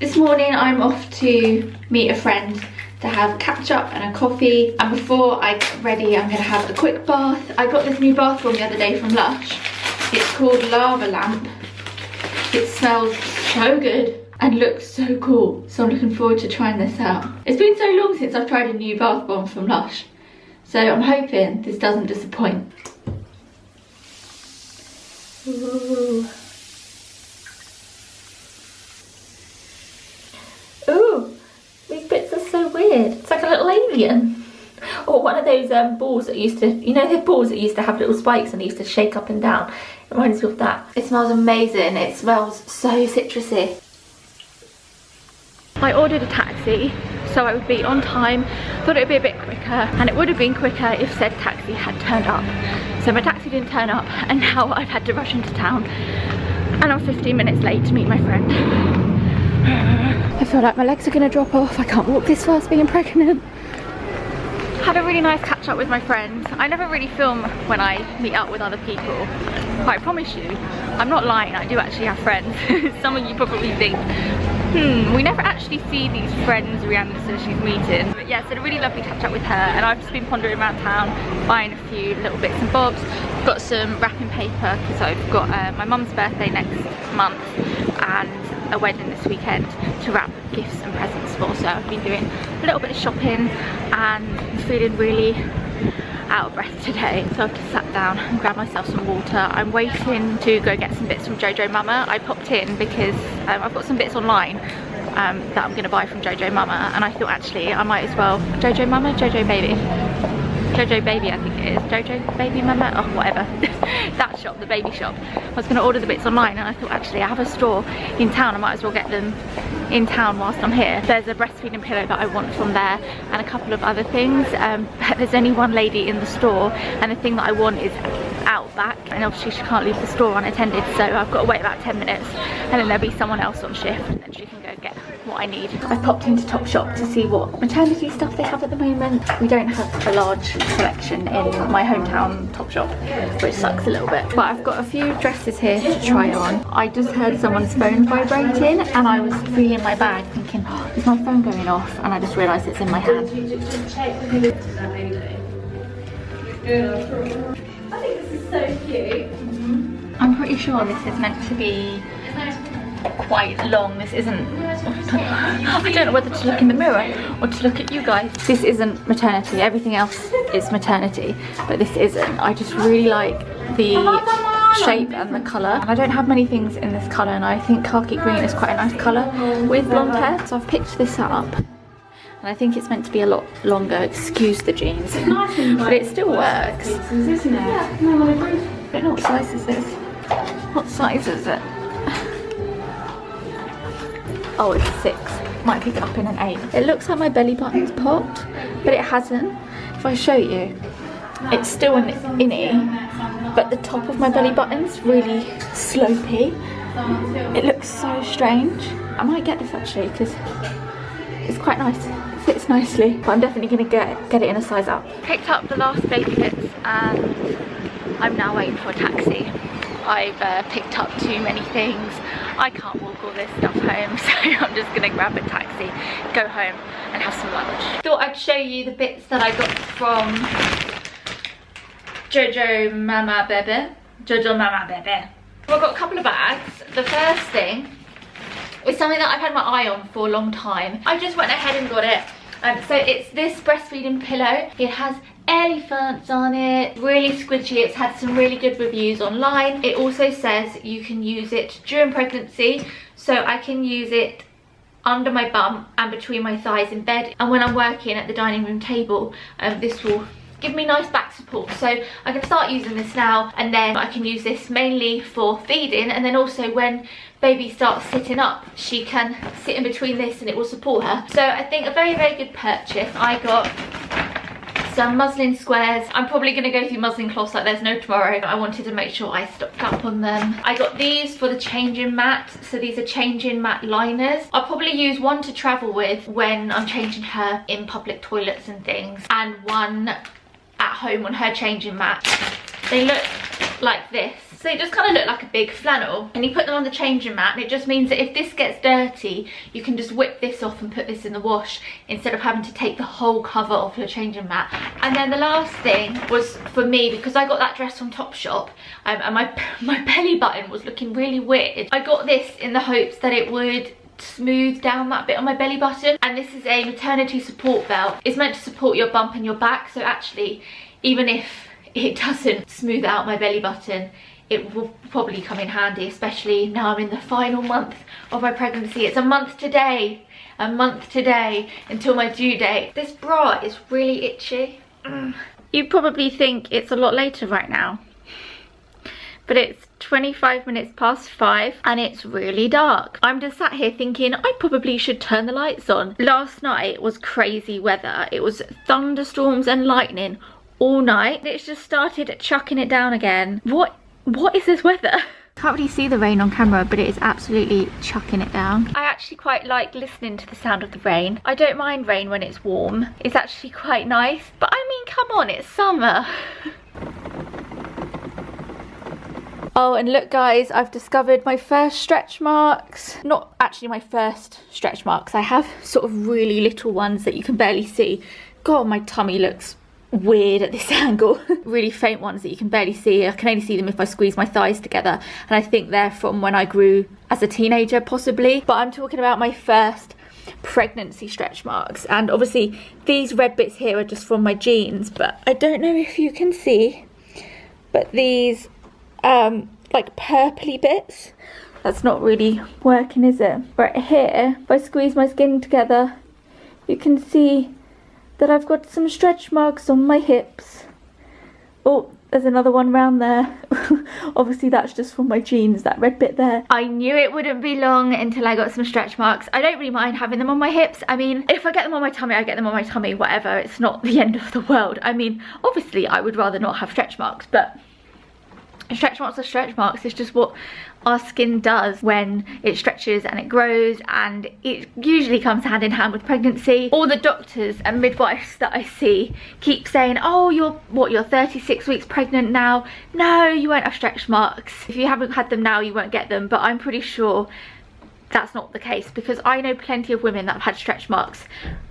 This morning I'm off to meet a friend to have a catch up and a coffee, and before I get ready I'm going to have a quick bath. I got this new bath bomb the other day from Lush. It's called Lava Lamp. It smells so good and looks so cool, so I'm looking forward to trying this out. It's been so long since I've tried a new bath bomb from Lush, so I'm hoping this doesn't disappoint. Ooh. Ooh, these bits are so weird. It's like a little alien. Or one of those balls that used to, you know, the balls that used to have little spikes and used to shake up and down. It reminds me of that. It smells amazing. It smells so citrusy. I ordered a taxi so I would be on time. Thought it would be a bit quicker, and it would have been quicker if said taxi had turned up. So my taxi didn't turn up, and now I've had to rush into town, and I'm 15 minutes late to meet my friend. I feel like my legs are going to drop off. I can't walk this fast being pregnant. Had a really nice catch up with my friends. I never really film when I meet up with other people, but I promise you, I'm not lying, I do actually have friends. Some of you probably think, we never actually see these friends Rhiannon says she's meeting. But yeah, so had a really lovely catch up with her, and I've just been pondering around town, buying a few little bits and bobs. Got some wrapping paper because I've got my mum's birthday next month and a wedding this weekend to wrap gifts and presents for. So I've been doing a little bit of shopping and I'm feeling really out of breath today, so I've just sat down and grabbed myself some water. I'm waiting to go get some bits from Jojo Maman. I popped in because I've got some bits online that I'm going to buy from Jojo Maman, and I thought actually I might as well. Jojo Maman? Jojo Baby? Jojo Baby, I think it is. Jojo Baby Mama? Oh, whatever. That shop, the baby shop. I was going to order the bits online, and I thought actually I have a store in town, I might as well get them in town whilst I'm here. There's a breastfeeding pillow that I want from there and a couple of other things, but there's only one lady in the store, and the thing that I want is out back, and obviously she can't leave the store unattended, so I've got to wait about 10 minutes and then there'll be someone else on shift and then she can go get what I need. I popped into Topshop to see what maternity stuff they have at the moment. We don't have a large selection in my hometown Topshop, which sucks a little bit, but I've got a few dresses here to try on. I just heard someone's phone vibrating and I was feeling my bag thinking, oh, is my phone going off? And I just realised it's in my hand. I think this is so cute. I'm pretty sure this is meant to be quite long. This isn't, I don't know whether to look in the mirror or to look at you guys. This isn't maternity, everything else is maternity, but this isn't. I just really like the shape and the colour, and I don't have many things in this colour, and I think khaki green is quite a nice colour with blonde hair, so I've picked this up. And I think it's meant to be a lot longer, excuse the jeans, but it still works. Isn't it? Yeah, no, I agree. I don't know what size is this. What size is it? Oh, it's 6. Might pick it up in an 8. It looks like my belly button's popped, but it hasn't. If I show you, it's still an innie, but the top of my belly button's really slopey. It looks so strange. I might get this actually because it's quite nice. Fits nicely, but I'm definitely going to get it in a size up. Picked up the last baby bits and I'm now waiting for a taxi. I've picked up too many things. I can't walk all this stuff home, so I'm just going to grab a taxi, go home and have some lunch. Thought I'd show you the bits that I got from Jojo Maman Bébé. Jojo Maman Bébé. I've got a couple of bags. The first thing is something that I've had my eye on for a long time. I just went ahead and got it. So it's this breastfeeding pillow. It has elephants on it, really squidgy. It's had some really good reviews online. It also says you can use it during pregnancy, so I can use it under my bum and between my thighs in bed, and when I'm working at the dining room table, this will give me nice back support. So I can start using this now, and then I can use this mainly for feeding, and then also when baby starts sitting up, she can sit in between this and it will support her. So I think a very, very good purchase. I got some muslin squares. I'm probably going to go through muslin cloths like there's no tomorrow. I wanted to make sure I stocked up on them. I got these for the changing mat. So these are changing mat liners. I'll probably use one to travel with when I'm changing her in public toilets and things, and one at home on her changing mat. They look like this. So they just kind of look like a big flannel, and you put them on the changing mat, and it just means that if this gets dirty, you can just whip this off and put this in the wash instead of having to take the whole cover off your changing mat. And then the last thing was for me, because I got that dress from Topshop, and my belly button was looking really weird. I got this in the hopes that it would smooth down that bit on my belly button, and this is a maternity support belt. It's meant to support your bump and your back, so actually even if it doesn't smooth out my belly button, it will probably come in handy, especially now I'm in the final month of my pregnancy. It's a month today until my due date. This bra is really itchy. You probably think it's a lot later right now, but it's 25 minutes past 5 and it's really dark. I'm just sat here thinking I probably should turn the lights on. Last night was crazy weather. It was thunderstorms and lightning all night. It's just started chucking it down again. What is this weather? Can't really see the rain on camera, but it is absolutely chucking it down. I actually quite like listening to the sound of the rain. I don't mind rain when it's warm. It's actually quite nice. But I mean, come on, it's summer. Oh, and look guys, I've discovered my first stretch marks. Not actually my first stretch marks. I have sort of really little ones that you can barely see. God, my tummy looks weird at this angle. Really faint ones that you can barely see. I can only see them if I squeeze my thighs together, and I think they're from when I grew as a teenager possibly. But I'm talking about my first pregnancy stretch marks, and obviously these red bits here are just from my jeans, but I don't know if you can see, but these like purpley bits, that's not really working, is it? Right here, if I squeeze my skin together, you can see that I've got some stretch marks on my hips. Oh, there's another one round there. Obviously that's just from my jeans, that red bit there. I knew it wouldn't be long until I got some stretch marks. I don't really mind having them on my hips. I mean, if I get them on my tummy, I get them on my tummy, whatever. It's not the end of the world. I mean, obviously I would rather not have stretch marks, but stretch marks are stretch marks. It's just what our skin does when it stretches and it grows, and it usually comes hand in hand with pregnancy. All the doctors and midwives that I see keep saying, oh, you're 36 weeks pregnant now. No, you won't have stretch marks. If you haven't had them now, you won't get them. But I'm pretty sure that's not the case, because I know plenty of women that have had stretch marks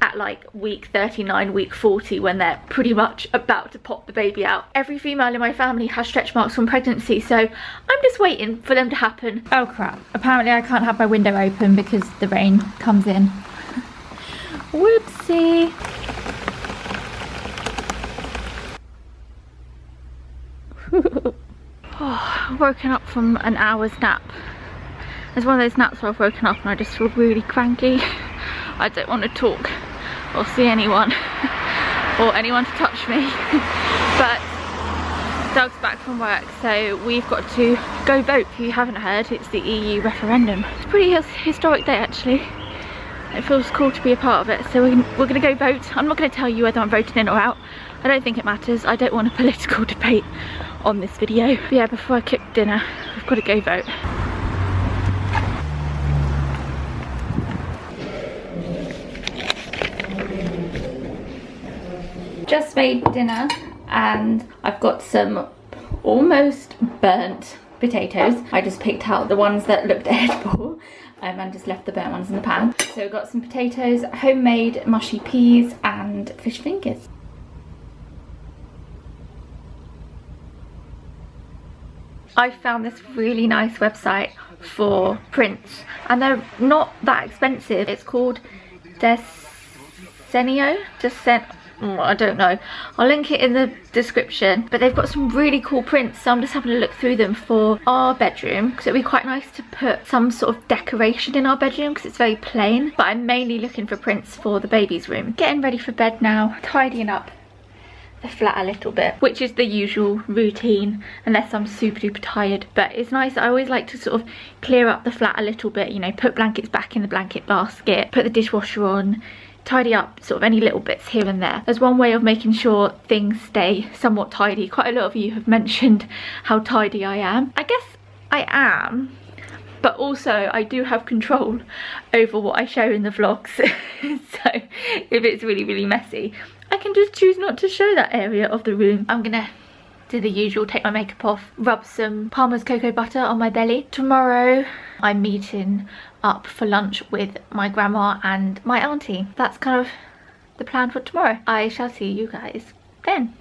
at like week 39, week 40, when they're pretty much about to pop the baby out. Every female in my family has stretch marks from pregnancy, so I'm just waiting for them to happen. Oh crap, apparently I can't have my window open because the rain comes in. Whoopsie. Oh, I've woken up from an hour's nap. It's one of those naps where I've woken up and I just feel really cranky. I don't want to talk or see anyone or anyone to touch me. But Doug's back from work, so we've got to go vote. If you haven't heard, it's the EU referendum. It's a pretty historic day actually. It feels cool to be a part of it, so we're going to go vote. I'm not going to tell you whether I'm voting in or out. I don't think it matters. I don't want a political debate on this video. But yeah, before I cook dinner, I've got to go vote. Just made dinner and I've got some almost burnt potatoes. I just picked out the ones that looked edible and just left the burnt ones in the pan. So we've got some potatoes, homemade mushy peas and fish fingers. I found this really nice website for prints and they're not that expensive. It's called Desenio. I don't know. I'll link it in the description, but they've got some really cool prints, so I'm just having a look through them for our bedroom, because it'd be quite nice to put some sort of decoration in our bedroom because it's very plain. But I'm mainly looking for prints for the baby's room. Getting ready for bed now, tidying up the flat a little bit, which is the usual routine unless I'm super duper tired. But it's nice. I always like to sort of clear up the flat a little bit, you know, put blankets back in the blanket basket, put the dishwasher on, tidy up sort of any little bits here and there. There's one way of making sure things stay somewhat tidy. Quite a lot of you have mentioned how tidy I am. I guess I am, but also I do have control over what I show in the vlogs. So if it's really, really messy, I can just choose not to show that area of the room. I'm gonna do the usual, take my makeup off, rub some Palmer's cocoa butter on my belly. Tomorrow I'm meeting up for lunch with my grandma and my auntie. That's kind of the plan for tomorrow. I shall see you guys then.